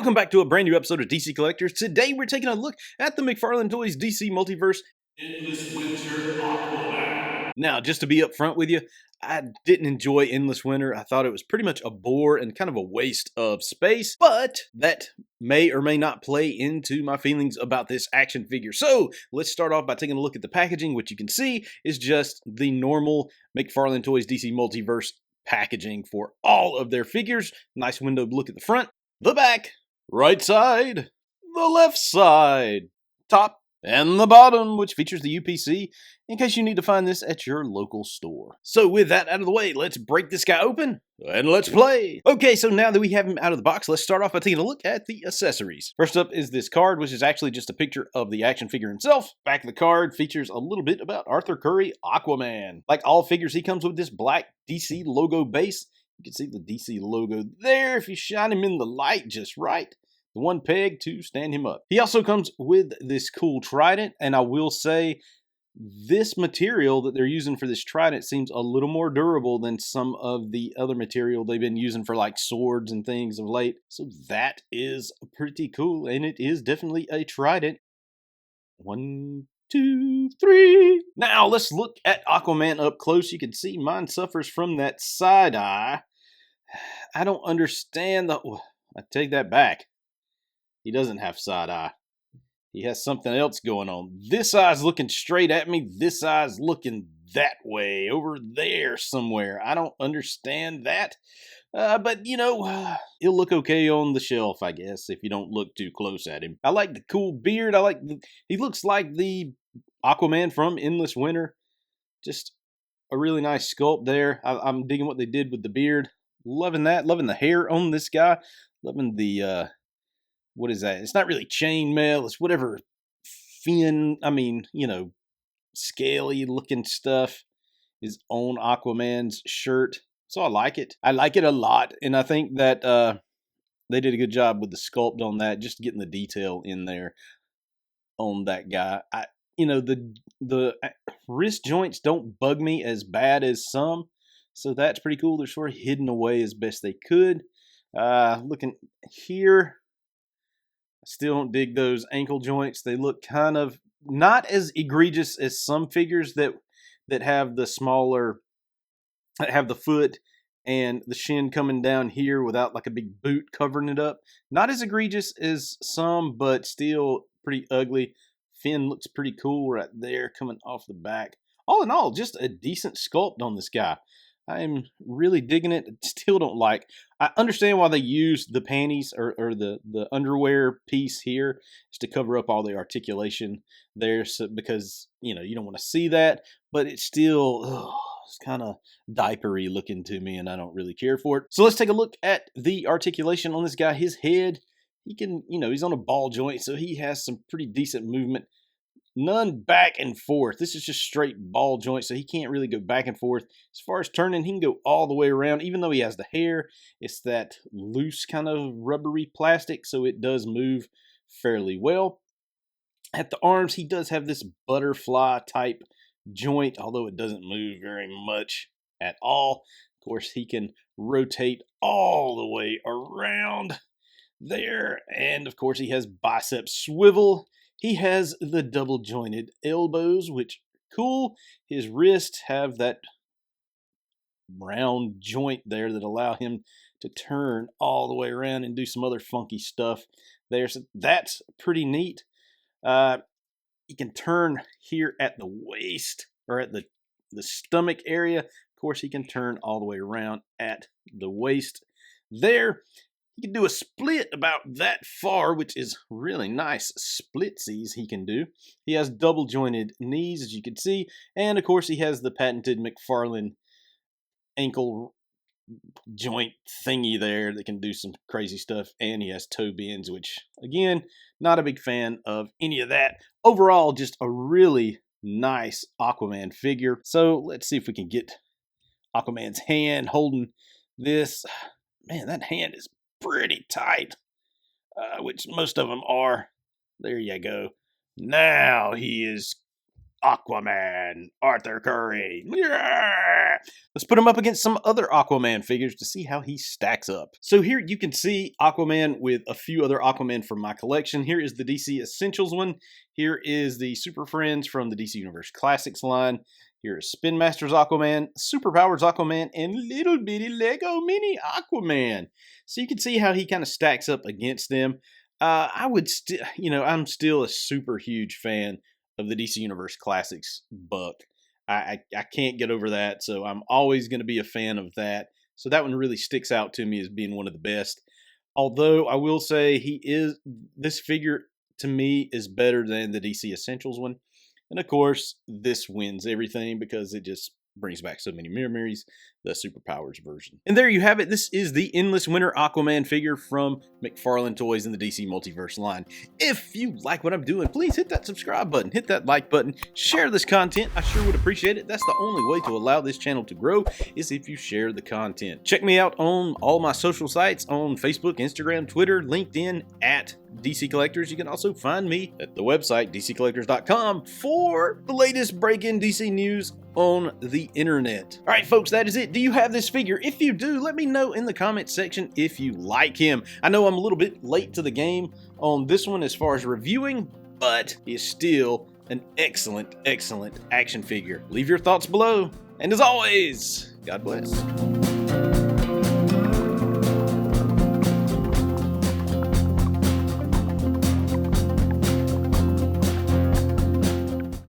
Welcome back to a brand new episode of DC Collectors. Today we're taking a look at the McFarlane Toys DC Multiverse Endless Winter Aquaman. Now, just to be upfront with you, I didn't enjoy Endless Winter. I thought it was pretty much a bore and kind of a waste of space, but that may or may not play into my feelings about this action figure. So let's start off by taking a look at the packaging, which you can see is just the normal McFarlane Toys DC Multiverse packaging for all of their figures. Nice window look at the front, the back, right side, the left side, top, and the bottom, which features the UPC, in case you need to find this at your local store. So with that out of the way, let's break this guy open, and let's play! Okay, so now that we have him out of the box, let's start off by taking a look at the accessories. First up is this card, which is actually just a picture of the action figure himself. Back of the card features a little bit about Arthur Curry, Aquaman. Like all figures, he comes with this black DC logo base. You can see the DC logo there if you shine him in the light just right. The one peg to stand him up. He also comes with this cool trident, and I will say this material that they're using for this trident seems a little more durable than some of the other material they've been using for like swords and things of late. So that is pretty cool, and it is definitely a trident. 1, 2, 3. Now let's look at Aquaman up close. You can see mine suffers from that side eye. I don't understand the... I take that back. He doesn't have side eye. He has something else going on. This eye's looking straight at me. This eye's looking that way, over there somewhere. I don't understand that. But, you know, he'll look okay on the shelf, I guess, if you don't look too close at him. I like the cool beard. He looks like the Aquaman from Endless Winter. Just a really nice sculpt there. I'm digging what they did with the beard. Loving that. Loving the hair on this guy. Loving the... what is that? It's not really chainmail. It's whatever scaly looking stuff is on Aquaman's shirt. So I like it. I like it a lot. And I think that they did a good job with the sculpt on that, just getting the detail in there on that guy. The wrist joints don't bug me as bad as some. So that's pretty cool. They're sort of hidden away as best they could. Looking here, still don't dig those ankle joints. They look kind of not as egregious as some figures that have the smaller, that have the foot and the shin coming down here without like a big boot covering it up. Not as egregious as some, but still pretty ugly. Fin looks pretty cool right there coming off the back. All in all, just a decent sculpt on this guy. I'm really digging it. Still don't like. I understand why they use the panties or the underwear piece here is to cover up all the articulation there, so, because you don't want to see that. But it's still it's kind of diapery looking to me, and I don't really care for it. So let's take a look at the articulation on this guy. His head, he can, he's on a ball joint, so he has some pretty decent movement. None back and forth. This is just straight ball joint, so he can't really go back and forth. As far as turning, he can go all the way around. Even though he has the hair, it's that loose kind of rubbery plastic, so it does move fairly well. At the arms, he does have this butterfly type joint, although it doesn't move very much at all. Of course, he can rotate all the way around there. And of course, he has bicep swivel. He has the double jointed elbows, which cool. His wrists have that round joint there that allow him to turn all the way around and do some other funky stuff there. So that's pretty neat. He can turn here at the waist or at the stomach area. Of course, he can turn all the way around at the waist there. He can do a split about that far, which is really nice splitsies he can do. He has double jointed knees, as you can see. And of course, he has the patented McFarlane ankle joint thingy there that can do some crazy stuff. And he has toe bends, which, again, not a big fan of any of that. Overall, just a really nice Aquaman figure. So let's see if we can get Aquaman's hand holding this. Man, that hand is pretty tight, which most of them are. There you go. Now he is Aquaman, Arthur Curry. Yeah! Let's put him up against some other Aquaman figures to see how he stacks up. So here you can see Aquaman with a few other Aquaman from my collection. Here is the DC Essentials one. Here is the Super Friends from the DC Universe Classics line. Here is Spin Masters Aquaman, Superpowers Aquaman, and Little Bitty Lego Mini Aquaman. So you can see how he kind of stacks up against them. I would still, I'm still a super huge fan of the DC Universe Classics buck. I can't get over that, so I'm always going to be a fan of that. So that one really sticks out to me as being one of the best. Although I will say this figure to me is better than the DC Essentials one. And of course, this wins everything because it just brings back so many memories, the Superpowers version. And there you have it. This is the Endless Winter Aquaman figure from McFarlane Toys in the DC Multiverse line. If you like what I'm doing, please hit that subscribe button, hit that like button, share this content. I sure would appreciate it. That's the only way to allow this channel to grow is if you share the content. Check me out on all my social sites on Facebook, Instagram, Twitter, LinkedIn at DC Collectors. You can also find me at the website dccollectors.com for the latest break-in DC news on the internet. All right, folks, that is it. Do you have this figure? If you do, let me know in the comment section if you like him. I know I'm a little bit late to the game on this one as far as reviewing, but he's still an excellent, excellent action figure. Leave your thoughts below. And as always, God bless.